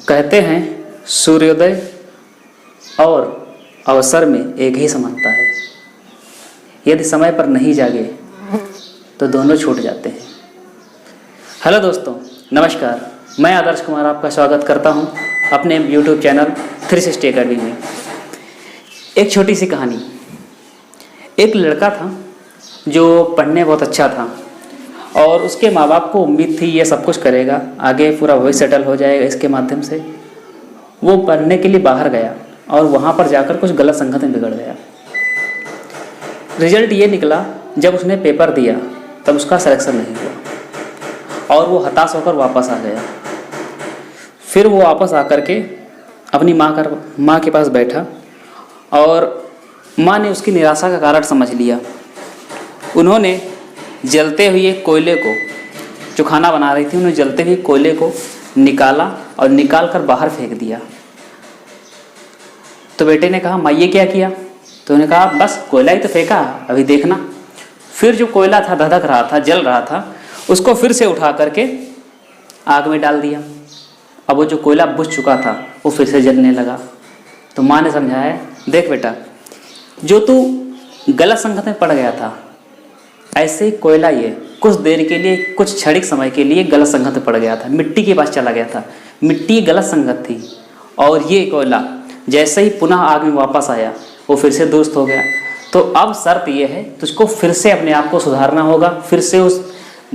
कहते हैं सूर्योदय और अवसर में एक ही समानता है। यदि समय पर नहीं जागे तो दोनों छूट जाते हैं। हेलो दोस्तों, नमस्कार। मैं आदर्श कुमार आपका स्वागत करता हूं अपने YouTube चैनल 360 अकेडमी में। एक छोटी सी कहानी। एक लड़का था जो पढ़ने बहुत अच्छा था और उसके माँ बाप को उम्मीद थी ये सब कुछ करेगा, आगे पूरा भविष्य सेटल हो जाएगा इसके माध्यम से। वो पढ़ने के लिए बाहर गया और वहाँ पर जाकर कुछ गलत संगत में बिगड़ गया। रिजल्ट ये निकला, जब उसने पेपर दिया तब उसका सिलेक्शन नहीं हुआ और वो हताश होकर वापस आ गया। फिर वो वापस आकर के अपनी माँ के पास बैठा और माँ ने उसकी निराशा का कारण समझ लिया। उन्होंने जलते हुए कोयले को, जो खाना बना रही थी, उन्होंने जलते हुए कोयले को निकाला और निकाल कर बाहर फेंक दिया। तो बेटे ने कहा, माँ ये क्या किया? तो उन्होंने कहा, बस कोयला ही तो फेंका, अभी देखना। फिर जो कोयला था, धधक रहा था, जल रहा था, उसको फिर से उठा करके आग में डाल दिया। अब वो जो कोयला बुझ चुका था वो फिर से जलने लगा। तो माँ ने समझाया, देख बेटा, जो तू गलत संगत में पड़ गया था, ऐसे ही कोयला ये कुछ देर के लिए, कुछ क्षणिक समय के लिए गलत संगत में पड़ गया था, मिट्टी के पास चला गया था। मिट्टी गलत संगत थी और ये कोयला जैसे ही पुनः आग में वापस आया वो फिर से दुरुस्त हो गया। तो अब शर्त ये है, तुझको फिर से अपने आप को सुधारना होगा, फिर से उस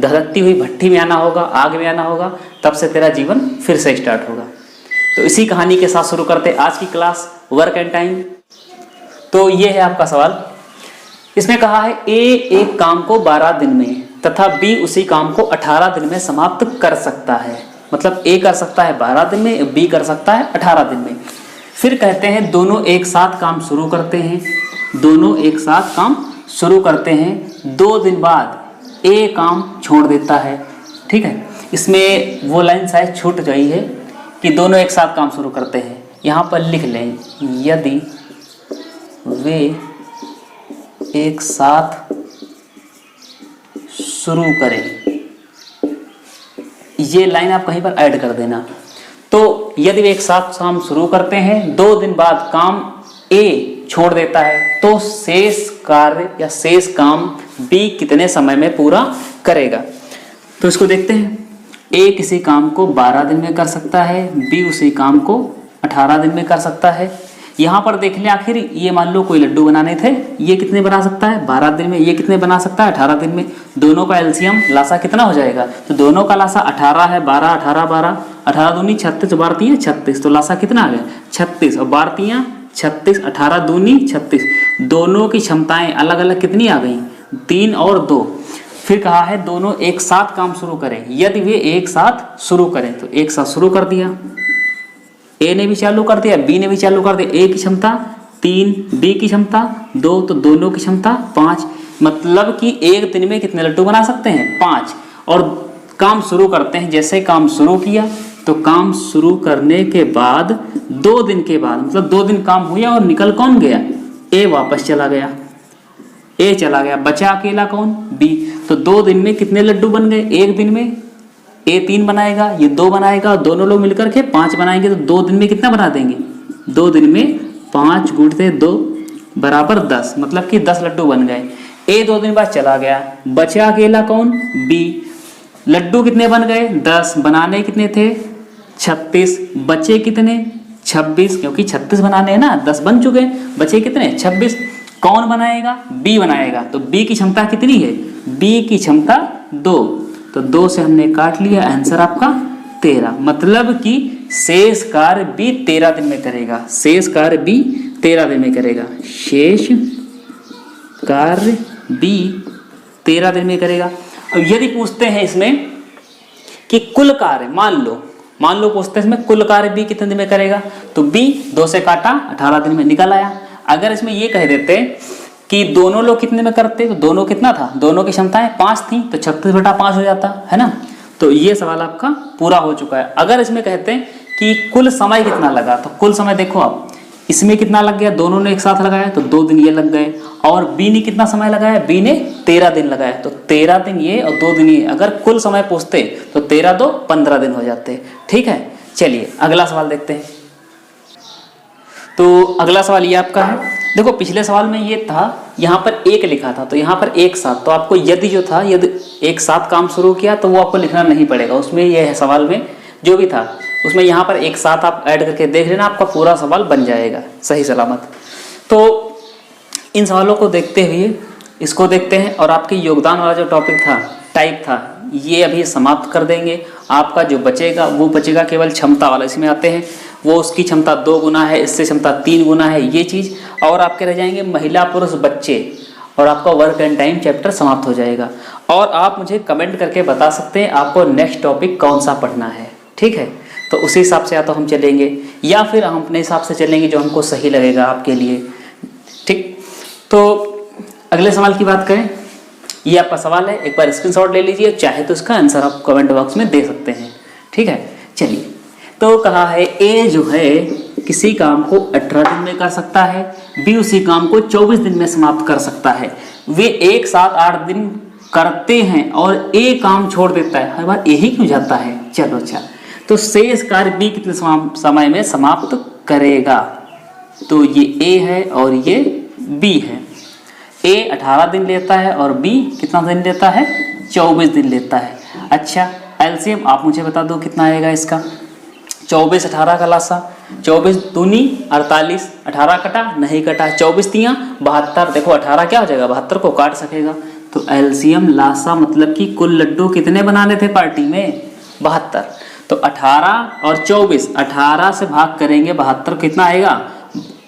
धधकती हुई भट्टी में आना होगा, आग में आना होगा, तब से तेरा जीवन फिर से स्टार्ट होगा। तो इसी कहानी के साथ शुरू करते आज की क्लास, वर्क एंड टाइम। तो ये है आपका सवाल। इसमें कहा है ए एक काम को 12 दिन में तथा बी उसी काम को 18 दिन में समाप्त कर सकता है। मतलब ए कर सकता है 12 दिन में, बी कर सकता है 18 दिन में। फिर कहते हैं दोनों एक साथ काम शुरू करते हैं। दोनों एक साथ काम शुरू करते हैं, 2 दिन बाद ए काम छोड़ देता है। ठीक है, इसमें वो लाइन शायद छूट गई है कि दोनों एक साथ काम शुरू करते हैं। यहाँ पर लिख लें, यदि वे एक साथ शुरू करें। ये लाइन आप कहीं पर ऐड कर देना। तो यदि वे एक साथ काम शुरू करते हैं, 2 दिन बाद काम ए छोड़ देता है, तो शेष कार्य या शेष काम बी कितने समय में पूरा करेगा? तो इसको देखते हैं। ए किसी काम को 12 दिन में कर सकता है, बी उसी काम को 18 दिन में कर सकता है। यहाँ पर देख लें, आखिर ये मान लो कोई लड्डू बनाने थे, ये कितने बना सकता है? 12 दिन में। ये कितने बना सकता है? 18 दिन में। दोनों का एलसीएम लासा कितना हो जाएगा? तो दोनों का लासा 18 है, 12 18 12, 18 दूनी 36, 12 36, तो लासा कितना आ गया? 36 और 12 36, 18 दूनी 36। दोनों की क्षमताएं अलग अलग कितनी आ गई? 3 और 2। फिर कहा है दोनों एक साथ काम शुरू करें। यदि वे एक साथ शुरू करें, तो एक साथ शुरू कर दिया, ए ने भी चालू कर दिया, बी ने भी चालू कर दिया। ए की क्षमता 3, बी की क्षमता 2, तो दोनों की क्षमता 5। मतलब कि एक दिन में कितने लड्डू बना सकते हैं? 5। और काम शुरू करते हैं। जैसे काम शुरू किया तो काम शुरू करने के बाद 2 दिन के बाद, मतलब 2 दिन काम हुआ और निकल कौन गया? ए वापस चला गया, ए चला गया, बचा अकेला कौन? बी। तो 2 दिन में कितने लड्डू बन गए? एक दिन में ए 3 बनाएगा, ये 2 बनाएगा, दोनों लोग मिलकर के 5 बनाएंगे। तो 2 दिन में कितना बना देंगे? 2 दिन में 5 गुणते 2 बराबर 10, मतलब कि 10 लड्डू बन गए। ए 2 दिन बाद चला गया, बचा अकेला कौन? बी। लड्डू कितने बन गए? 10। बनाने कितने थे? 36। बचे कितने? 26, क्योंकि 36 बनाने हैं ना, 10 बन चुके, बचे कितने? 26। कौन बनाएगा? बी बनाएगा। तो बी की क्षमता कितनी है? बी की क्षमता 2, तो 2 से हमने काट लिया, आंसर आपका 13। मतलब कि शेष कार्य बी 13 दिन में करेगा। शेष कार्य बी 13 दिन में करेगा। शेष कार्य बी 13 दिन में करेगा। अब यदि पूछते हैं इसमें कि कुल कार्य, मान लो पूछते हैं इसमें कुल कार्य बी कितने दिन में करेगा, तो बी 2 से काटा 18 दिन में निकल आया। अगर इसमें ये कह देते कि दोनों लोग कितने में करते, तो दोनों कितना था? दोनों की क्षमताएं 5 थी, तो 36/5 हो जाता है ना। तो ये सवाल आपका पूरा हो चुका है। अगर इसमें कहते हैं कि कुल समय कितना लगा, तो कुल समय देखो आप, इसमें कितना लग गया? दोनों ने एक साथ लगाया तो 2 दिन ये लग गए। और बी ने कितना समय लगाया? बी ने 13 दिन लगाया, तो 13 दिन ये और 2 दिन ये। अगर कुल समय पूछते तो 13 2 15 दिन हो जाते। ठीक है, चलिए अगला सवाल देखते हैं। तो अगला सवाल ये आपका है, देखो पिछले सवाल में ये था, यहाँ पर एक लिखा था तो यहाँ पर एक साथ, तो आपको यदि जो था यदि एक साथ काम शुरू किया तो वो आपको लिखना नहीं पड़ेगा, उसमें ये है सवाल में जो भी था उसमें यहाँ पर एक साथ आप ऐड करके देख लेना, आपका पूरा सवाल बन जाएगा सही सलामत। तो इन सवालों को देखते हुए इसको देखते हैं और आपके योगदान वाला जो टॉपिक था, टाइप था, ये अभी समाप्त कर देंगे। आपका जो बचेगा वो बचेगा केवल क्षमता वाला, इसमें आते हैं वो उसकी क्षमता 2 गुना है, इससे क्षमता 3 गुना है, ये चीज़। और आपके रह जाएंगे महिला पुरुष बच्चे, और आपका वर्क एंड टाइम चैप्टर समाप्त हो जाएगा। और आप मुझे कमेंट करके बता सकते हैं आपको नेक्स्ट टॉपिक कौन सा पढ़ना है, ठीक है। तो उसी हिसाब से या तो हम चलेंगे या फिर हम अपने हिसाब से चलेंगे जो हमको सही लगेगा आपके लिए, ठीक। तो अगले सवाल की बात करें, ये आपका सवाल है, एक बार स्क्रीनशॉट ले लीजिए, चाहे तो इसका आंसर आप कमेंट बॉक्स में दे सकते हैं, ठीक है। चलिए, तो कहा है ए जो है किसी काम को 18 दिन में कर सकता है, बी उसी काम को 24 दिन में समाप्त कर सकता है। वे एक साथ 8 दिन करते हैं और ए काम छोड़ देता है, हर बार यही क्यों जाता है। चलो अच्छा, तो शेष कार्य बी कितने समय में समाप्त करेगा। तो ये ए है और ये बी है। ए 18 दिन लेता है और बी कितना दिन लेता है, 24 दिन लेता है। अच्छा, एलसीएम आप मुझे बता दो कितना आएगा इसका। 24 18 का लासा, 24 दूनी 48, 18 कटा नहीं कटा, 24 तियाँ 72। देखो 18 क्या हो जाएगा, 72 को काट सकेगा। तो एलसीएम लासा मतलब कि कुल लड्डू कितने बनाने थे पार्टी में, 72। तो 18 और 24, 18 से भाग करेंगे 72 कितना आएगा,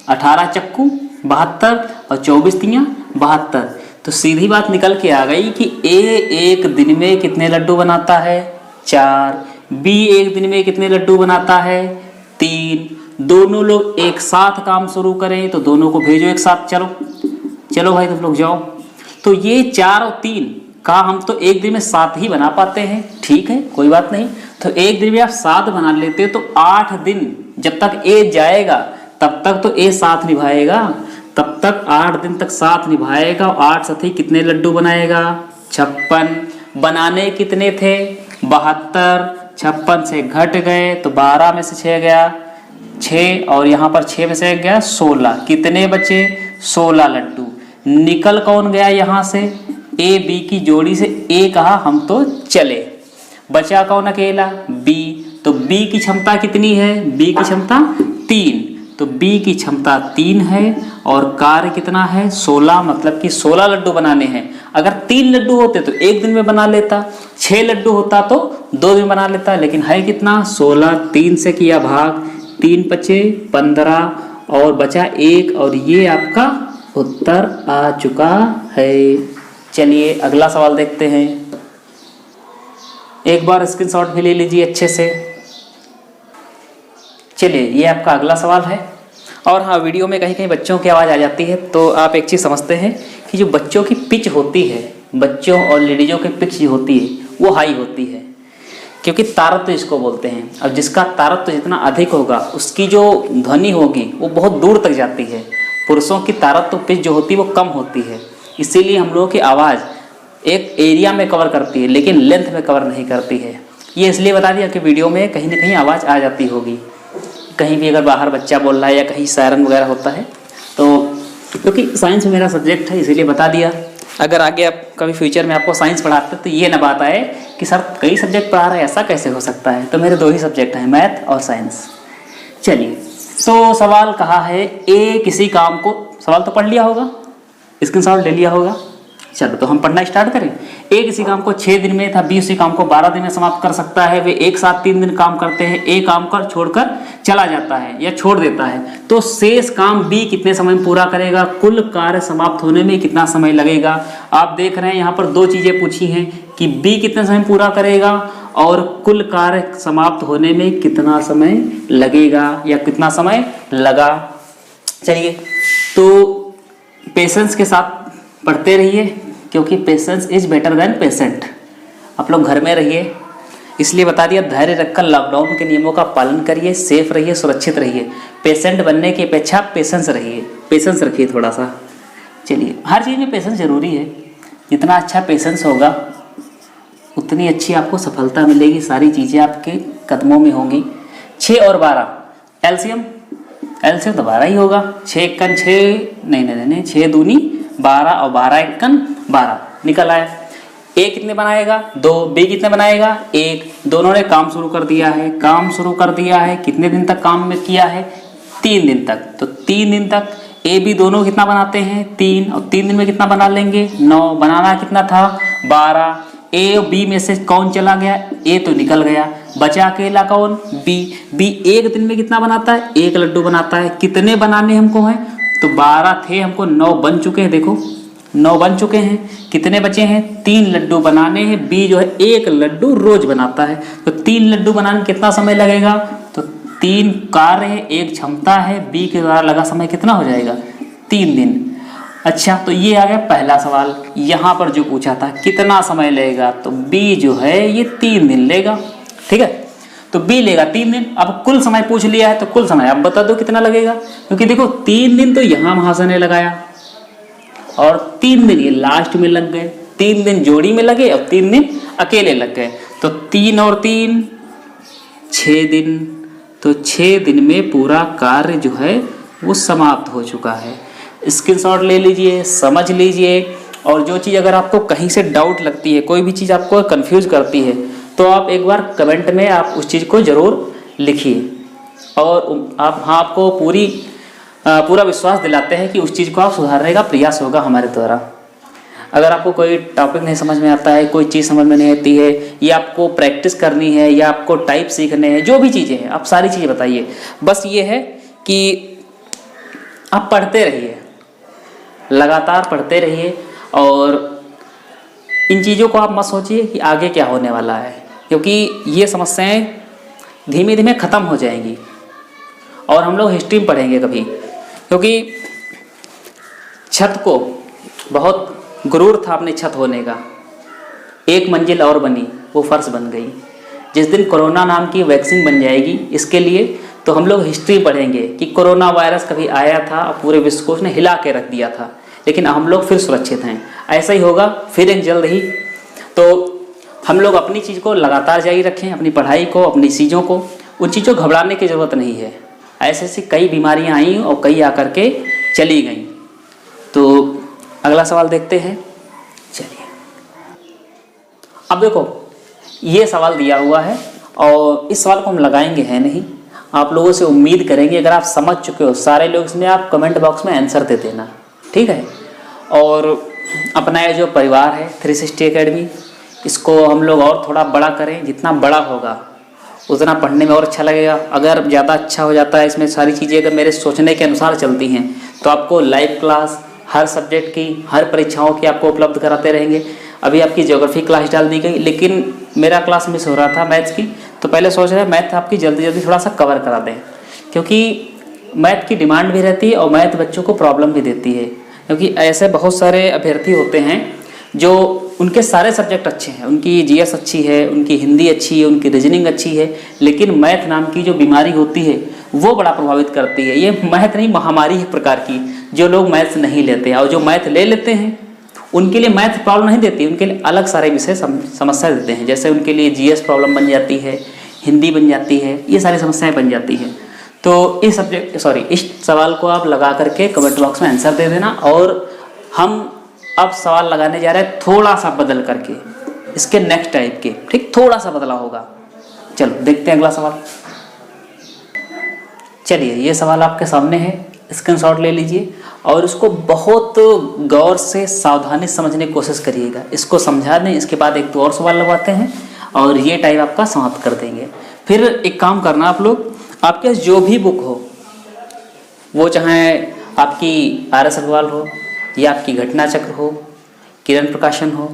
18 चक्कू 72 और 24 तियाँ 72। तो सीधी बात निकल के आ गई कि ए एक दिन में कितने लड्डू बनाता है, 4। बी एक दिन में कितने लड्डू बनाता है, 3। दोनों लोग एक साथ काम शुरू करें तो दोनों को भेजो एक साथ, चलो चलो भाई तुम लोग जाओ। तो ये 4 और 3 का हम तो एक दिन में 7 ही बना पाते हैं, ठीक है कोई बात नहीं। तो एक दिन में आप 7 बना लेते हो तो 8 दिन जब तक ए जाएगा तब तक तो ए साथ निभाएगा, तब तक 8 दिन तक साथ निभाएगा। 8 साथी कितने लड्डू बनाएगा, 56। बनाने कितने थे, 72। 56 से घट गए तो 12 में से 6 गया 6, और यहाँ पर 6 में से गया 16। कितने बचे, 16 लड्डू। निकल कौन गया यहाँ से, ए बी की जोड़ी से ए कहा हम तो चले, बचा कौन अकेला, बी। तो बी की क्षमता कितनी है, बी की क्षमता 3। तो बी की क्षमता 3 है और कार्य कितना है, 16, मतलब कि 16 लड्डू बनाने हैं। अगर 3 लड्डू होते तो एक दिन में बना लेता, 6 लड्डू होता तो 2 दिन बना लेता, लेकिन है कितना 16। 3 से किया भाग, 3 बचे 15 और बचा 1, और ये आपका उत्तर आ चुका है। चलिए अगला सवाल देखते हैं, एक बार स्क्रीनशॉट भी ले लीजिए अच्छे से। चलिए ये आपका अगला सवाल है। और हाँ, वीडियो में कहीं कहीं बच्चों की आवाज़ आ जाती है तो आप एक चीज़ समझते हैं कि जो बच्चों की पिच होती है, बच्चों और लेडीज़ों की पिच होती है वो हाई होती है, क्योंकि तारत्व इसको बोलते हैं। अब जिसका तारत्व जितना अधिक होगा उसकी जो ध्वनि होगी वो बहुत दूर तक जाती है। पुरुषों की तारत्व पिच जो होती है वो कम होती है, इसीलिए हम लोगों की आवाज़ एक एरिया में कवर करती है लेकिन लेंथ में कवर नहीं करती है। ये इसलिए बता दिया कि वीडियो में कहीं ना कहीं आवाज़ आ जाती होगी, कहीं भी अगर बाहर बच्चा बोल रहा है या कहीं सायरन वगैरह होता है तो, क्योंकि साइंस मेरा सब्जेक्ट है इसीलिए बता दिया। अगर आगे आप कभी फ्यूचर में आपको साइंस पढ़ाते तो ये ना बात आए कि सर कई सब्जेक्ट पढ़ा रहे हैं, ऐसा कैसे हो सकता है। तो मेरे 2 ही सब्जेक्ट हैं, मैथ और साइंस। चलिए, तो सवाल कहा है ए किसी काम को, सवाल तो पढ़ लिया होगा, स्क्रीनशॉट ले लिया होगा। चलो तो हम पढ़ना स्टार्ट करें। ए किसी काम को 6 दिन में था, बी उसी काम को 12 दिन में समाप्त कर सकता है। वे एक साथ 3 दिन काम करते हैं, ए काम कर छोड़कर चला जाता है या छोड़ देता है, तो शेष काम बी कितने समय में पूरा करेगा, कुल कार्य समाप्त होने में कितना समय लगेगा। आप देख रहे हैं यहाँ पर 2 चीजें पूछी हैं कि बी कितने समय पूरा करेगा और कुल कार्य समाप्त होने में कितना समय लगेगा या कितना समय लगा। चलिए, तो पेशेंस के साथ पढ़ते रहिए, क्योंकि patience is better than patient. आप लोग घर में रहिए, इसलिए बता दिया, धैर्य रखकर लॉकडाउन के नियमों का पालन करिए, सेफ रहिए, सुरक्षित रहिए। पेशेंट बनने की अपेक्षा पेशेंस रहिए, पेशेंस रखिए थोड़ा सा। चलिए, हर चीज़ में पेशेंस जरूरी है, जितना अच्छा पेशेंस होगा उतनी अच्छी आपको सफलता मिलेगी, सारी चीज़ें आपके कदमों में होंगी। 6 और 12 एलसीएम तो 12 ही होगा। 6 एकन 6, नहीं 6 दूनी 12 और 12 एकन 12 निकल आया। ए कितने बनाएगा 2, बी कितने बनाएगा 1। दोनों ने काम शुरू कर दिया है। कितने दिन तक काम में किया है 3 दिन तक। तो 3 दिन तक ए बी दोनों कितना बनाते हैं 3, और 3 दिन में कितना बना लेंगे 9। बनाना कितना था 12। ए और बी में से कौन चला गया, ए तो निकल गया, बचा अकेला कौन बी 1 दिन में कितना बनाता है 1 लड्डू बनाता है। कितने बनाने हमको हैं, तो 12 थे, हमको 9 बन चुके हैं। देखो 9 बन चुके हैं। कितने बचे हैं 3 लड्डू बनाने हैं। बी जो है 1 लड्डू रोज बनाता है, तो 3 लड्डू बनाने में कितना समय लगेगा, तो 3 कार्य है 1 क्षमता है, बी के द्वारा लगा समय कितना हो जाएगा 3 दिन। अच्छा, तो ये आ गया पहला सवाल। यहाँ पर जो पूछा था कितना समय लगेगा, तो बी जो है ये 3 दिन लेगा। ठीक है, तो बी लेगा 3 दिन। अब कुल समय पूछ लिया है, तो कुल समय अब बता दो कितना लगेगा, क्योंकि देखो 3 दिन तो यहाँ महाशय ने लगाया और 3 दिन ये लास्ट में लग गए। 3 दिन जोड़ी में लगे और 3 दिन अकेले लग गए, तो 3 और 3 6 दिन। तो 6 दिन में पूरा कार्य जो है वो समाप्त हो चुका है। स्क्रीनशॉट ले लीजिए, समझ लीजिए। और जो चीज़ अगर आपको कहीं से डाउट लगती है, कोई भी चीज़ आपको कंफ्यूज करती है, तो आप एक बार कमेंट में आप उस चीज़ को ज़रूर लिखिए। और आपको पूरा विश्वास दिलाते हैं कि उस चीज़ को आप सुधारने का प्रयास होगा हमारे द्वारा। अगर आपको कोई टॉपिक नहीं समझ में आता है, कोई चीज़ समझ में नहीं आती है, या आपको प्रैक्टिस करनी है, या आपको टाइप सीखने हैं, जो भी चीज़ें हैं आप सारी चीज़ें बताइए। बस ये है कि आप पढ़ते रहिए, लगातार पढ़ते रहिए, और इन चीज़ों को आप मत सोचिए कि आगे क्या होने वाला है, क्योंकि ये समस्याएं धीमे धीमे ख़त्म हो जाएंगी। और हम लोग हिस्ट्री में पढ़ेंगे कभी, क्योंकि छत को बहुत गुरूर था अपनी छत होने का, 1 मंजिल और बनी, वो फर्श बन गई। जिस दिन कोरोना नाम की वैक्सीन बन जाएगी, इसके लिए तो हम लोग हिस्ट्री पढ़ेंगे कि कोरोना वायरस कभी आया था और पूरे विश्व को उसने हिला के रख दिया था, लेकिन हम लोग फिर सुरक्षित हैं। ऐसा ही होगा फिर एक जल्द ही। तो हम लोग अपनी चीज़ को लगातार जारी रखें, अपनी पढ़ाई को, अपनी चीज़ों को। उन चीज़ों को घबराने की ज़रूरत नहीं है। ऐसे ऐसी कई बीमारियां आई और कई आकर के चली गईं। तो अगला सवाल देखते हैं। चलिए, अब देखो ये सवाल दिया हुआ है और इस सवाल को हम लगाएंगे है नहीं, आप लोगों से उम्मीद करेंगे अगर आप समझ चुके हो सारे लोग, इसमें आप कमेंट बॉक्स में आंसर दे देना, ठीक है। और अपना ये जो परिवार है 360 एकेडमी, इसको हम लोग और थोड़ा बड़ा करें। जितना बड़ा होगा उतना पढ़ने में और अच्छा लगेगा। अगर ज़्यादा अच्छा हो जाता है, इसमें सारी चीज़ें अगर मेरे सोचने के अनुसार चलती हैं, तो आपको लाइव क्लास हर सब्जेक्ट की, हर परीक्षाओं की आपको उपलब्ध कराते रहेंगे। अभी आपकी ज्योग्राफी क्लास डाल दी गई, लेकिन मेरा क्लास मिस हो रहा था मैथ्स की, तो पहले सोच रहे मैथ आपकी जल्दी जल्दी थोड़ा सा कवर करा दें, क्योंकि मैथ की डिमांड भी रहती है और मैथ बच्चों को प्रॉब्लम भी देती है। क्योंकि ऐसे बहुत सारे अभ्यर्थी होते हैं जो उनके सारे सब्जेक्ट अच्छे हैं, उनकी जीएस अच्छी है, उनकी हिंदी अच्छी है, उनकी रीजनिंग अच्छी है, लेकिन मैथ नाम की जो बीमारी होती है वो बड़ा प्रभावित करती है। ये मैथ नहीं, महामारी है प्रकार की। जो लोग मैथ्स नहीं लेते हैं और जो मैथ ले लेते हैं उनके लिए मैथ प्रॉब्लम नहीं देती, उनके लिए अलग सारे विषय समस्या देते हैं। जैसे उनके लिए जीएस प्रॉब्लम बन जाती है, हिंदी बन जाती है, ये सारी समस्याएं बन जाती हैं। तो इस सवाल को आप लगा करके कमेंट बॉक्स में आंसर दे देना। और हम अब सवाल लगाने जा रहे हैं थोड़ा सा बदल करके, इसके नेक्स्ट टाइप के, ठीक, थोड़ा सा बदला होगा। चलो देखते हैं अगला सवाल। चलिए, ये सवाल आपके सामने है, स्क्रीनशॉट ले लीजिए और इसको बहुत गौर से सावधानी समझने की कोशिश करिएगा। इसको समझा दें, इसके बाद एक दो और सवाल लगवाते हैं और ये टाइप आपका समाप्त कर देंगे। फिर एक काम करना, आप लोग आपके पास जो भी बुक हो, वो चाहे आपकी RS अग्रवाल हो या आपकी घटना चक्र हो, किरण प्रकाशन हो,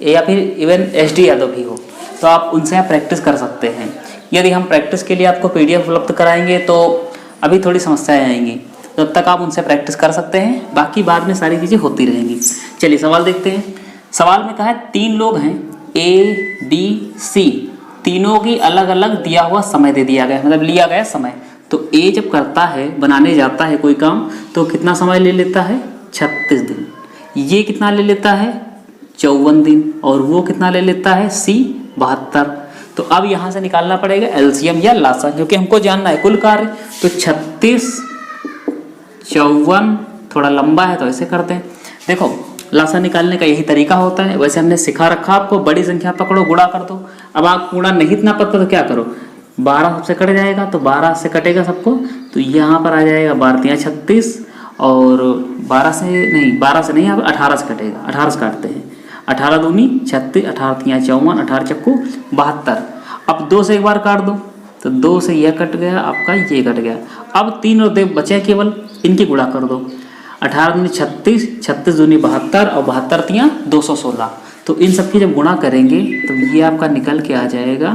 या फिर इवन SD यादव भी हो, तो आप उनसे आप प्रैक्टिस कर सकते हैं। यदि हम प्रैक्टिस के लिए आपको PDF उपलब्ध कराएंगे तो अभी थोड़ी समस्याएं आएंगी, तब तक आप उनसे प्रैक्टिस कर सकते हैं, बाकी बाद में सारी चीज़ें होती रहेंगी। चलिए सवाल देखते हैं। सवाल में कहा है 3 लोग हैं A, B, C, तीनों की अलग अलग दिया हुआ समय दे दिया गया, मतलब लिया गया समय। तो A जब करता है, बनाने जाता है कोई काम, तो कितना समय ले लेता है 36 दिन। ये कितना ले लेता है 54 दिन। और वो कितना ले लेता है C 72। तो अब यहाँ से निकालना पड़ेगा एलसीएम या लासा, क्योंकि हमको जानना है कुल कार्य। तो 36 54 थोड़ा लंबा है तो ऐसे करते हैं। देखो लासा निकालने का यही तरीका होता है। वैसे हमने सिखा रखा आपको, बड़ी संख्या पकड़ो गुणा कर दो। अब आप गुणा नहीं इतना पता तो क्या करो, 12 सबसे कट जाएगा, तो 12 से कटेगा सबको, तो यहाँ पर आ जाएगा 12 36 और 12 से नहीं, अब 18 से कटेगा, 18 से काटते हैं, 18 दूनी 36, 18 तियाँ 54, 18 चक्कू 72। अब 2 से एक बार काट दो, तो 2 से यह कट गया, आपका ये कट गया। अब 3 और 2 बचे केवल, इनकी गुणा कर दो, 18 दूनी 36, 36 दूनी 72 और 72 तियाँ 216। तो इन सब की जब गुणा करेंगे तो ये आपका निकल के आ जाएगा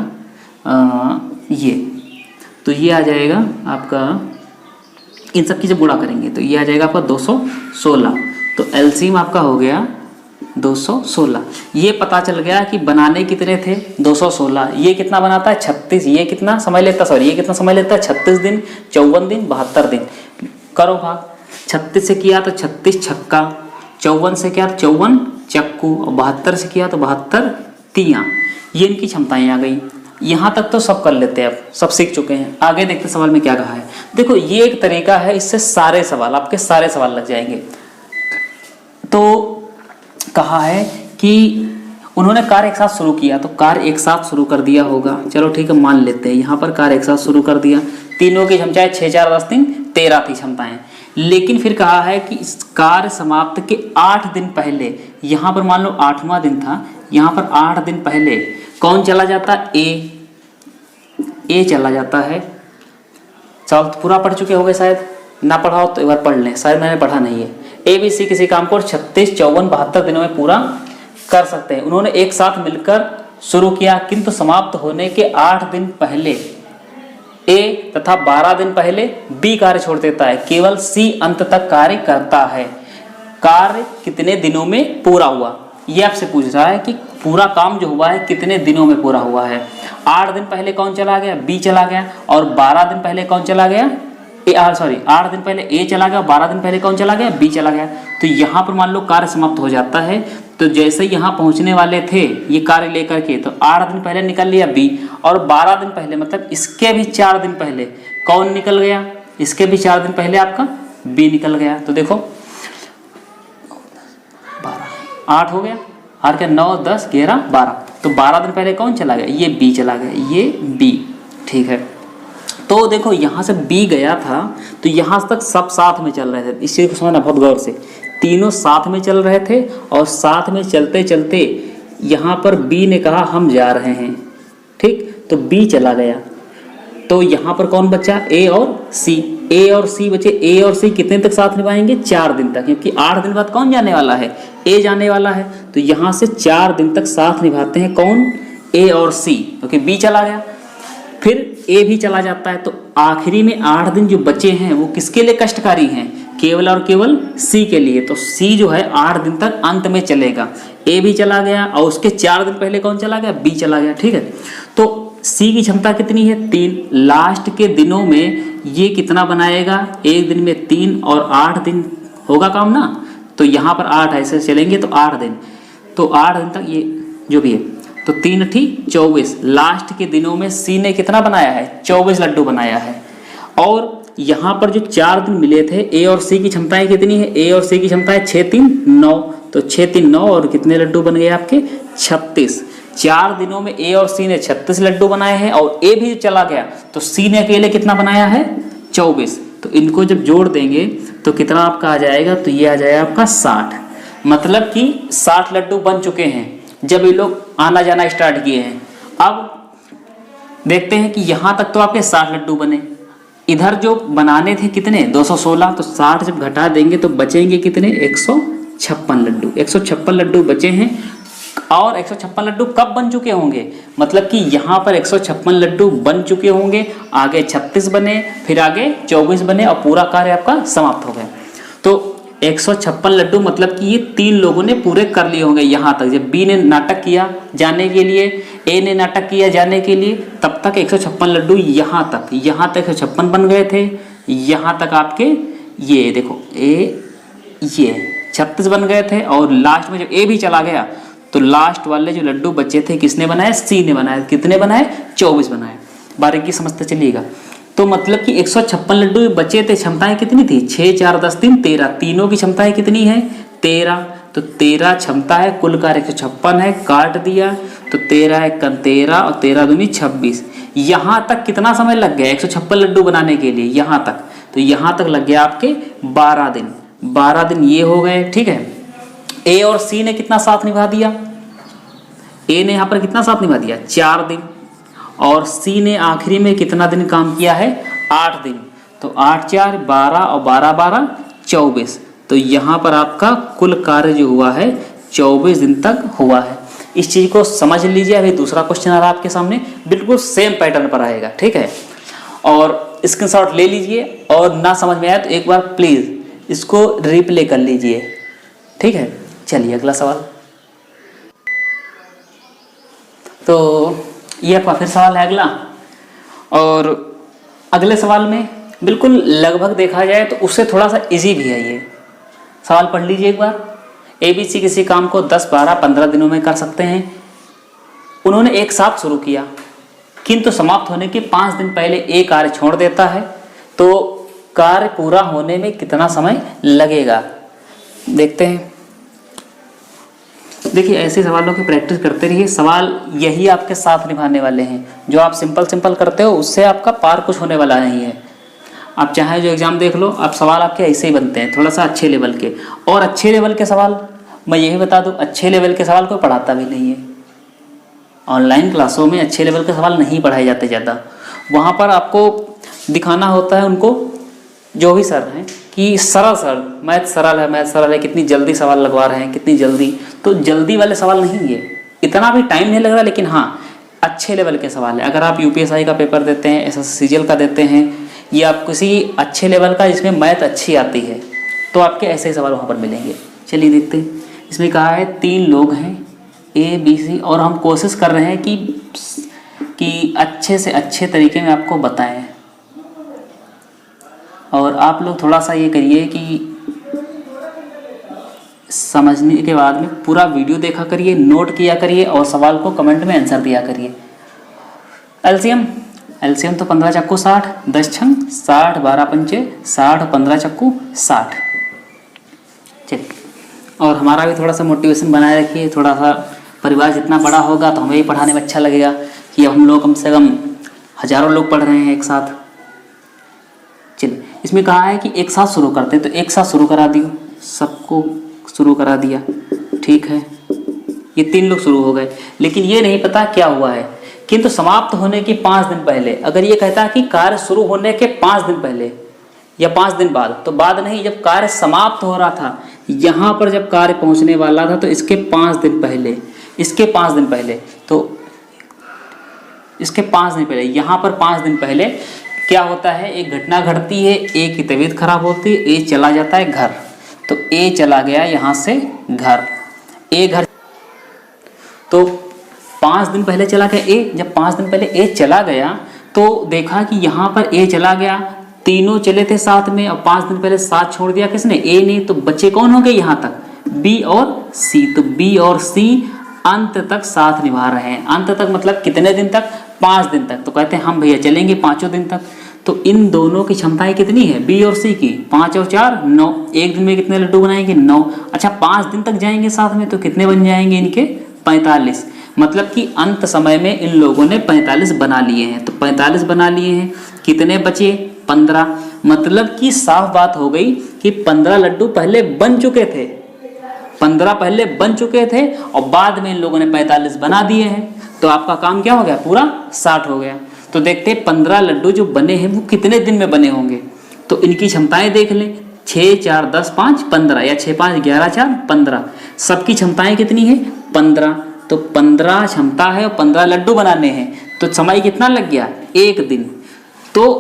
ये, तो ये आ जाएगा आपका, इन सब की जब गुणा करेंगे तो ये आ जाएगा आपका 216। तो एलसीएम आपका हो गया 216। ये पता चल गया कि बनाने कितने थे 216। ये कितना बनाता है 36, ये कितना समय लेता है, ये कितना समय लेता है 36 दिन, 54 दिन, 72 दिन। करो भाग, 36 से किया तो 36 छक्का, 54 से किया तो 54 चक्कू, और 72 से किया तो 72 तियाँ। ये इनकी क्षमताएं आ गई। यहाँ तक तो सब कर लेते हैं, अब सब सीख चुके हैं। आगे देखते सवाल में क्या कहा है। देखो ये एक तरीका है, इससे सारे सवाल, आपके सारे सवाल लग जाएंगे। तो कहा है कि उन्होंने कार्य एक साथ शुरू किया, तो कार्य एक साथ शुरू कर दिया होगा, चलो ठीक है मान लेते हैं। यहाँ पर कार्य एक साथ शुरू कर दिया, तीनों की क्षमताएं 6 4 10 3 13 थी क्षमताएं। लेकिन फिर कहा है कि इस कार्य समाप्त के 8 दिन पहले, यहाँ पर मान लो 8वां दिन था, यहाँ पर 8 दिन पहले कौन चला जाता है, ए चला जाता है। सवाल तो पूरा पढ़ चुके होंगे शायद, ना पढ़ा हो तो एक बार पढ़ लें, शायद मैंने पढ़ा नहीं है। ए बी सी किसी काम को 36 54 72 दिनों में पूरा कर सकते हैं। उन्होंने एक साथ मिलकर शुरू किया, किंतु समाप्त होने के 8 दिन पहले ए तथा 12 दिन पहले बी कार्य छोड़ देता है, केवल सी अंत तक कार्य करता है। कार्य कितने दिनों में पूरा हुआ, ये आपसे पूछ रहा है कि पूरा काम जो हुआ है कितने दिनों में पूरा हुआ है। 8 दिन पहले कौन चला गया, बी चला गया, और 12 दिन पहले कौन चला गया, 8 दिन पहले ए चला गया, 12 दिन पहले कौन चला गया, बी चला गया। तो यहाँ पर मान लो कार्य समाप्त हो जाता है, तो जैसे यहाँ पहुँचने वाले थे ये कार्य लेकर के, तो 8 दिन पहले निकल लिया बी, और 12 दिन पहले मतलब इसके भी 4 दिन पहले कौन निकल गया, इसके भी 4 दिन पहले आपका बी निकल गया। तो देखो 8 हो गया, 8 के 9 10 11 12, तो 12 दिन पहले कौन चला गया, ये बी चला गया, ये बी, ठीक है। तो देखो यहाँ से बी गया था, तो यहाँ तक सब साथ में चल रहे थे, इस चीज़ को समझना बहुत गौर से। तीनों साथ में चल रहे थे, और साथ में चलते चलते यहाँ पर बी ने कहा हम जा रहे हैं, ठीक, तो बी चला गया। तो यहाँ पर कौन बचा, ए और सी, ए और सी बचे। ए और सी कितने तक साथ निभाएंगे, 4 दिन तक, क्योंकि 8 दिन बाद कौन जाने वाला है, ए जाने वाला है। तो यहाँ से 4 दिन तक साथ निभाते हैं कौन, ए और सी, क्योंकि बी चला गया, फिर ए भी चला जाता है। तो आखिरी में 8 दिन जो बचे हैं वो किसके लिए कष्टकारी हैं, केवल और केवल सी के लिए। तो सी जो है 8 दिन तक अंत में चलेगा। ए भी चला गया, और उसके 4 दिन पहले कौन चला गया, बी चला गया, ठीक है। तो सी की क्षमता कितनी है, 3। लास्ट के दिनों में ये कितना बनाएगा, एक दिन में 3 और 8 दिन होगा काम ना, तो यहाँ पर 8 ऐसे चलेंगे तो 8 दिन, तो 8 दिन तक ये जो भी है, तो 3 ठीक 24। लास्ट के दिनों में सी ने कितना बनाया है, 24 लड्डू बनाया है। और यहाँ पर जो 4 दिन मिले थे, ए और सी की क्षमताएं कितनी है, ए और सी की क्षमताएं 6 3 9, तो 6 3 9, और कितने लड्डू बन गए आपके 36। 4 दिनों में ए और सी ने 36 लड्डू बनाए हैं, और ए भी चला गया तो सी ने अकेले कितना बनाया है, 24। तो इनको जब जोड़ देंगे तो कितना आपका आ जाएगा, तो ये आ जाएगा आपका 60। मतलब कि 60 लड्डू बन चुके हैं जब ये लोग आना जाना स्टार्ट किए हैं। अब देखते हैं कि यहाँ तक तो आपके 60 लड्डू बने, इधर जो बनाने थे कितने 216, तो 60 जब घटा देंगे तो बचेंगे कितने 156 लड्डू। 156 लड्डू बचे हैं, और 156 लड्डू कब बन चुके होंगे, मतलब कि यहाँ पर 156 लड्डू बन चुके होंगे, आगे 36 बने, फिर आगे 24 बने, और पूरा कार्य आपका समाप्त हो गया। तो 156 लड्डू मतलब कि ये 3 लोगों ने पूरे कर लिए होंगे यहाँ तक। जब बी ने नाटक किया जाने के लिए, ए ने नाटक किया जाने के लिए, तब तक 156 लड्डू यहाँ तक 156 बन गए थे। यहाँ तक आपके ये देखो ए ये 36 बन गए थे, और लास्ट में जब ए भी चला गया तो लास्ट वाले जो लड्डू बचे थे किसने बनाए, सी ने बनाए। कितने बनाए, 24 बनाए। बारीकी समझते चलिएगा। तो मतलब कि 156 लड्डू बचे थे, क्षमताएं कितनी थी, 6 4 10 3 13, तीनों की क्षमताएं कितनी है, 13। तो 13 क्षमता है, कुल कार्य 156 है, काट दिया तो 13 है 13 और 13 दूनी 26। यहां तक कितना समय लग गया 156 लड्डू बनाने के लिए, यहां तक, तो यहां तक लग गया आपके 12 दिन। 12 दिन ये हो गए, ठीक है। ए और सी ने कितना साथ निभा दिया, ए ने यहां पर कितना साथ निभा दिया, 4 दिन, और सी ने आखिरी में कितना दिन काम किया है, 8 दिन। तो 8 4 12 और 12 12 24। तो यहाँ पर आपका कुल कार्य जो हुआ है 24 दिन तक हुआ है। इस चीज को समझ लीजिए। अभी दूसरा क्वेश्चन आ रहा है आपके सामने, बिल्कुल सेम पैटर्न पर आएगा, ठीक है। और स्क्रीनशॉट ले लीजिए, और ना समझ में आया तो एक बार प्लीज इसको रिप्ले कर लीजिए, ठीक है। चलिए अगला सवाल। तो ये आपका फिर सवाल है अगला, और अगले सवाल में बिल्कुल लगभग देखा जाए तो उससे थोड़ा सा इजी भी है। ये सवाल पढ़ लीजिए एक बार। ABC किसी काम को 10 12 15 दिनों में कर सकते हैं। उन्होंने एक साथ शुरू किया, किंतु समाप्त होने के 5 दिन पहले एक कार्य छोड़ देता है, तो कार्य पूरा होने में कितना समय लगेगा। देखते हैं। देखिए ऐसे सवालों की प्रैक्टिस करते रहिए। सवाल यही आपके साथ निभाने वाले हैं। जो आप सिंपल करते हो उससे आपका पार कुछ होने वाला नहीं है। आप चाहे जो एग्जाम देख लो, आप सवाल आपके ऐसे ही बनते हैं, थोड़ा सा अच्छे लेवल के। और अच्छे लेवल के सवाल मैं यही बता दूं, अच्छे लेवल के सवाल कोई पढ़ाता भी नहीं है। ऑनलाइन क्लासों में अच्छे लेवल के सवाल नहीं पढ़ाए जाते ज़्यादा। वहाँ पर आपको दिखाना होता है उनको, जो भी सर हैं, कि सरल मैथ सरल है, कितनी जल्दी सवाल लगवा रहे हैं, कितनी जल्दी। तो जल्दी वाले सवाल नहीं है, इतना भी टाइम नहीं लग रहा, लेकिन हाँ अच्छे लेवल के सवाल है। अगर आप UPSI का पेपर देते हैं, SSCGL का देते हैं, या आप किसी अच्छे लेवल का जिसमें मैथ अच्छी आती है, तो आपके ऐसे ही सवाल वहाँ पर मिलेंगे। चलिए देखते हैं। इसमें कहा है 3 लोग हैं ABC, और हम कोशिश कर रहे हैं कि अच्छे से अच्छे तरीके में आपको बताएं। और आप लोग थोड़ा सा ये करिए कि समझने के बाद में पूरा वीडियो देखा करिए, नोट किया करिए, और सवाल को कमेंट में आंसर दिया करिए। एलसीएम तो 15 चक्कू 60, 10 छंग 60, 12 पंचे 60, 15 चक्कू 60। चलिए, और हमारा भी थोड़ा सा मोटिवेशन बनाए रखिए। थोड़ा सा परिवार जितना बड़ा होगा तो हमें भी पढ़ाने में अच्छा लगेगा कि हम लोग कम से कम हजारों लोग पढ़ रहे हैं एक साथ। चलिए, इसमें कहा है कि एक साथ शुरू करते हैं, तो एक साथ शुरू करा दियो, सबको शुरू करा दिया, ठीक है। ये 3 लोग शुरू हो गए, लेकिन ये नहीं पता क्या हुआ है। किंतु समाप्त होने के 5 दिन पहले, अगर ये कहता है कि कार्य शुरू होने के 5 दिन पहले या 5 दिन बाद, तो बाद नहीं, जब कार्य समाप्त हो रहा था, यहाँ पर जब कार्य पहुंचने वाला था, तो इसके 5 दिन पहले, इसके 5 दिन पहले, तो इसके 5 दिन पहले, यहाँ पर 5 दिन पहले क्या होता है, एक घटना घटती है, ए की तबीयत खराब होती है, ए चला जाता है घर। तो ए चला गया यहाँ से घर, ए घर, तो 5 दिन पहले चला गया ए। जब 5 दिन पहले ए चला गया तो देखा कि यहाँ पर ए चला गया, तीनों चले थे साथ में, और 5 दिन पहले साथ छोड़ दिया किसने, ए ने। तो बच्चे कौन हो गए यहाँ तक, बी और सी। तो बी और सी अंत तक साथ निभा रहे हैं। अंत तक मतलब कितने दिन तक, 5 दिन तक। तो कहते हैं हम भैया चलेंगे 5 दिन तक। तो इन दोनों की क्षमताएं कितनी है, बी और सी की, 5 और 4 9। एक दिन में कितने लड्डू बनाएंगे, 9। अच्छा 5 दिन तक जाएंगे साथ में, तो कितने बन जाएंगे इनके, 45। मतलब कि अंत समय में इन लोगों ने 45 बना लिए हैं। तो 45 बना लिए हैं, कितने बचे, 15। मतलब कि साफ बात हो गई कि 15 लड्डू पहले बन चुके थे, 15 पहले बन चुके थे, और बाद में इन लोगों ने 45 बना दिए हैं। तो आपका काम क्या हो गया, पूरा 60 हो गया। तो देखते हैं 15 लड्डू जो बने हैं वो कितने दिन में बने होंगे। तो इनकी क्षमताएं देख लें, 6 4 10 5 15, या 6 5 11 4 15। सबकी क्षमताएं कितनी है, 15। तो 15 क्षमता है और 15 लड्डू बनाने हैं। तो समय कितना लग गया, 1 दिन। तो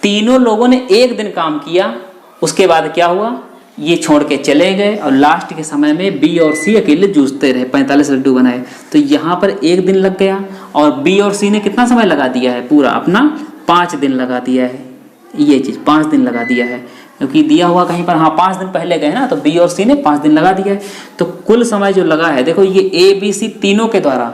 तीनों लोगों ने 1 दिन काम किया। उसके बाद क्या हुआ, ये छोड़ के चले गए, और लास्ट के समय में बी और सी अकेले जूझते रहे, 45 लड्डू बनाए। तो यहाँ पर 1 दिन लग गया, और बी और सी ने कितना समय लगा दिया है, पूरा अपना 5 दिन लगा दिया है। ये चीज़ 5 दिन लगा दिया है, क्योंकि दिया हुआ कहीं पर, हाँ 5 दिन पहले गए ना, तो बी और सी ने 5 दिन लगा दिया है। तो कुल समय जो लगा है, देखो ये ए बी सी तीनों के द्वारा,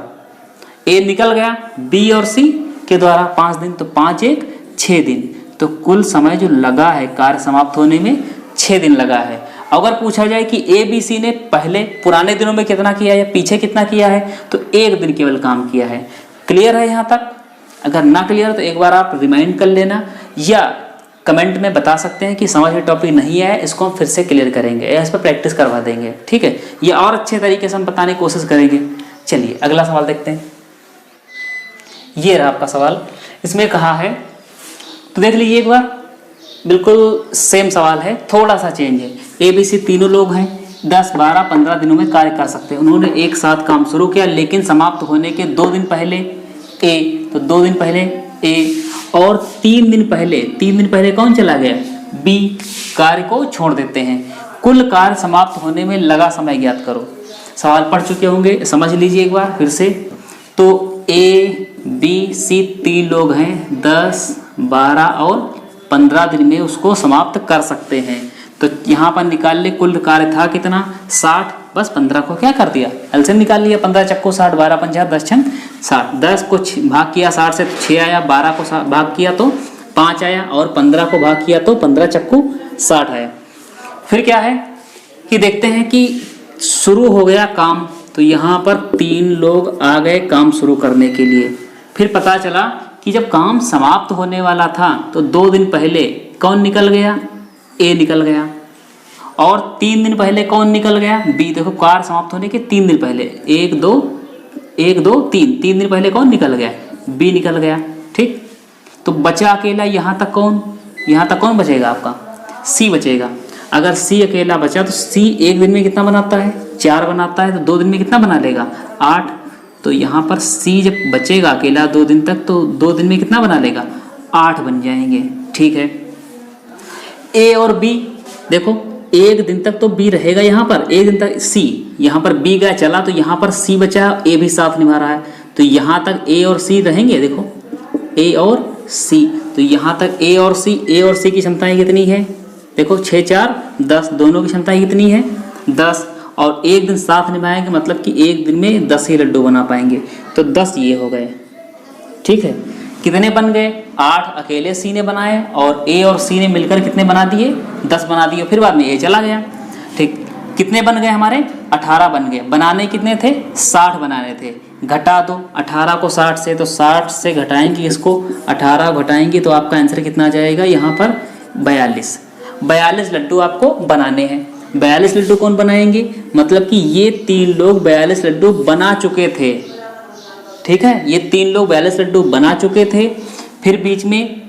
ए निकल गया, बी और सी के द्वारा 5 दिन, तो 5 1 6 दिन। तो कुल समय जो लगा है कार्य समाप्त होने में 6 दिन लगा है। अगर पूछा जाए कि ए बी सी ने पहले पुराने दिनों में कितना किया है या पीछे कितना किया है, तो 1 दिन केवल काम किया है। क्लियर है यहाँ तक? अगर ना क्लियर तो एक बार आप रिमाइंड कर लेना, या कमेंट में बता सकते हैं कि समझ में टॉपिक नहीं आया, इसको हम फिर से क्लियर करेंगे या इस पर प्रैक्टिस करवा देंगे, ठीक है? ये और अच्छे तरीके से हम बताने की कोशिश करेंगे। चलिए अगला सवाल देखते हैं। ये रहा आपका सवाल, इसमें कहा है, तो देख लीजिए एक बार, बिल्कुल सेम सवाल है, थोड़ा सा चेंज है। ए बी सी तीनों लोग हैं, 10 12 15 दिनों में कार्य कर सकते हैं। उन्होंने एक साथ काम शुरू किया, लेकिन समाप्त होने के 2 दिन पहले ए, तो 2 दिन पहले ए, और 3 दिन पहले कौन चला गया? बी। कार्य को छोड़ देते हैं। कुल कार्य समाप्त होने में लगा समय ज्ञात करो। सवाल पढ़ चुके होंगे, समझ लीजिए एक बार फिर से। तो ए बी सी 3 लोग हैं, 10 12 और 15 दिन में उसको समाप्त कर सकते हैं। तो यहाँ पर निकाल ले, कुल कार्य था कितना? 60, बस 15 को क्या कर दिया? एलसीएम निकाल लिया, 15 चक्को 60, 12 पंजा 10 छंग 60, 10 को भाग किया 60 से तो 6 आया, 12 को भाग किया तो 5 आया, और 15 को भाग किया तो 15 चक्कू 60 आया। फिर क्या है कि देखते हैं कि शुरू हो गया काम, तो यहाँ पर 3 लोग आ गए काम शुरू करने के लिए। फिर पता चला कि जब काम समाप्त होने वाला था तो 2 दिन पहले कौन निकल गया? ए निकल गया। और 3 दिन पहले कौन निकल गया? बी। देखो कार्य समाप्त होने के 3 दिन पहले, 1 2 3 दिन पहले कौन निकल गया? बी निकल गया, ठीक। तो बचा अकेला यहाँ तक कौन बचेगा आपका? सी बचेगा। अगर सी अकेला बचा तो सी एक दिन में कितना बनाता है? 4 बनाता है, तो 2 दिन में कितना बना लेगा? 8। तो यहाँ पर सी जब बचेगा अकेला 2 दिन तक, तो 2 दिन में कितना बना लेगा? 8 बन जाएंगे, ठीक है। ए और बी, देखो 1 दिन तक तो बी रहेगा यहाँ पर, 1 दिन तक सी, यहाँ पर बी गया चला तो यहाँ पर सी बचा, ए भी साथ निभा रहा है, तो यहाँ तक ए और सी रहेंगे। देखो ए और सी, तो यहाँ तक ए और सी की क्षमताएं कितनी है? देखो 6 4 10, दोनों की क्षमताएं कितनी है? 10। और 1 दिन साथ निभाएंगे, मतलब कि 1 दिन में 10 ही लड्डू बना पाएंगे, तो 10 ये हो गए, ठीक है। कितने बन गए? 8 अकेले सी ने बनाए, और ए और सी ने मिलकर कितने बना दिए? 10 बना दिए। फिर बाद में ए चला गया, ठीक। कितने बन गए हमारे? 18 बन गए। बनाने कितने थे? 60 बनाने थे। घटा दो 18 को 60 से, तो 60 से घटाएंगे इसको, 18 घटाएंगे तो आपका आंसर कितना आ जाएगा? यहाँ पर 42 लड्डू आपको बनाने हैं। 42 लड्डू कौन बनाएंगे? मतलब कि ये 3 लोग 42 लड्डू बना चुके थे, ठीक है। ये 3 लोग 42 लड्डू बना चुके थे। फिर बीच में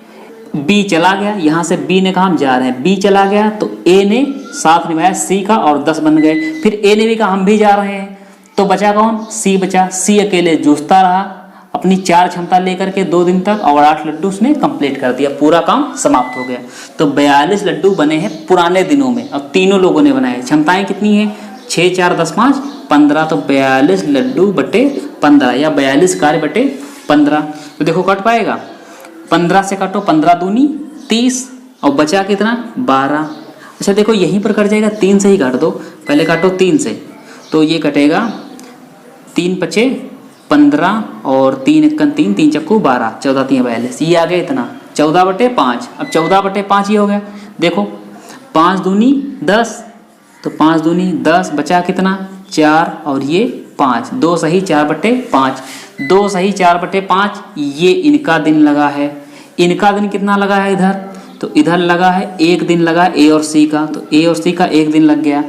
बी चला गया, यहाँ से बी ने कहा हम जा रहे हैं, बी चला गया तो ए ने साथ निभाया सी का, और 10 बन गए। फिर ए ने भी कहा हम भी जा रहे हैं, तो बचा कौन? सी बचा। सी अकेले जूझता रहा अपनी 4 क्षमता लेकर के 2 दिन तक, और 8 लड्डू उसने कंप्लीट कर दिया, पूरा काम समाप्त हो गया। तो 42 लड्डू बने हैं पुराने दिनों में, और तीनों लोगों ने बनाए। क्षमताएं कितनी है? 6 4 10 5 15, तो 42 लड्डू बटे 15, या 42 कार्य बटे 15। तो देखो कट पाएगा, 15 से काटो, 15 दूनी 30, और बचा कितना? 12। अच्छा देखो यहीं पर कट जाएगा, 3 से ही काट दो, पहले काटो 3 से, तो ये कटेगा 3 5 15, और 3 1 3, 3 चक्कू 12, 14 3 42, ये आ गया इतना, 14 बटे 5। अब 14 बटे 5 ये हो गया। देखो 5 दूनी 10, तो 5 दूनी 10, बचा कितना? 4, और ये 5, 2 सही 4 बटे 5, 2 सही 4 बटे 5, ये इनका दिन लगा है। इनका दिन कितना लगा है इधर? तो इधर लगा है 1 दिन लगा ए और सी का, तो ए और सी का 1 दिन लग गया।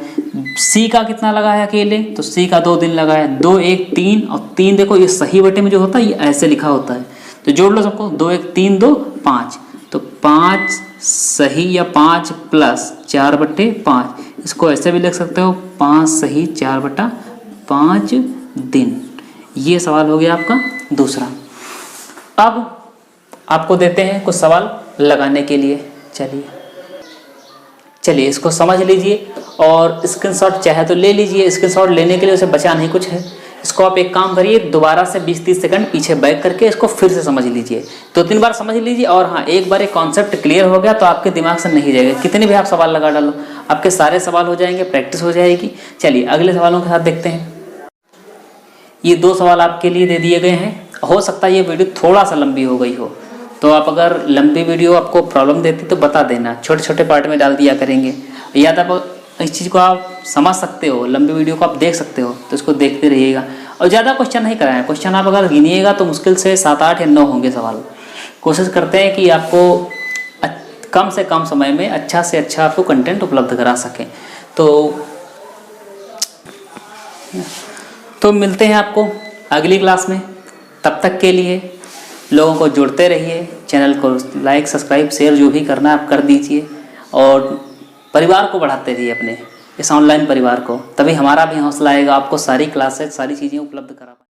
सी का कितना लगा है अकेले? तो सी का 2 दिन लगा है, 2 1 3, और 3 देखो ये सही बटे में जो होता है ये ऐसे लिखा होता है, तो जोड़ लो सबको, 2 1 3 2 5, तो 5 सही या 5 प्लस 4 बटे 5, इसको ऐसे भी लिख सकते हो, 5 सही 4 बटा 5 दिन। ये सवाल हो गया आपका दूसरा। अब आपको देते हैं कुछ सवाल लगाने के लिए। चलिए इसको समझ लीजिए, और स्क्रीनशॉट चाहे तो ले लीजिए। स्क्रीनशॉट लेने के लिए उसे बचा नहीं कुछ है, इसको आप एक काम करिए, दोबारा से 20-30 सेकंड पीछे बैक करके इसको फिर से समझ लीजिए, 2-3 बार समझ लीजिए। और हाँ, एक बार एक कॉन्सेप्ट क्लियर हो गया तो आपके दिमाग से नहीं जाएगा, कितने भी आप सवाल लगा डालो आपके सारे सवाल हो जाएंगे, प्रैक्टिस हो जाएगी। चलिए अगले सवालों के साथ देखते हैं। ये 2 सवाल आपके लिए दे दिए गए हैं। हो सकता है ये वीडियो थोड़ा सा लंबी हो गई हो, तो आप अगर लंबी वीडियो आपको प्रॉब्लम देती तो बता देना, छोटे छोटे पार्ट में डाल दिया करेंगे। या तो आप इस चीज़ को आप समझ सकते हो, लंबी वीडियो को आप देख सकते हो, तो इसको देखते रहिएगा। और ज़्यादा क्वेश्चन नहीं कराएं, क्वेश्चन आप अगर गिनिएगा तो मुश्किल से 7, 8 या 9 होंगे सवाल। कोशिश करते हैं कि आपको कम से कम समय में अच्छा से अच्छा आपको कंटेंट उपलब्ध करा सकें। तो मिलते हैं आपको अगली क्लास में। तब तक के लिए लोगों को जुड़ते रहिए, चैनल को लाइक, सब्सक्राइब, शेयर जो भी करना है आप कर दीजिए, और परिवार को बढ़ाते रहिए, अपने इस ऑनलाइन परिवार को, तभी हमारा भी हौसला आएगा आपको सारी क्लासेस, सारी चीज़ें उपलब्ध करा।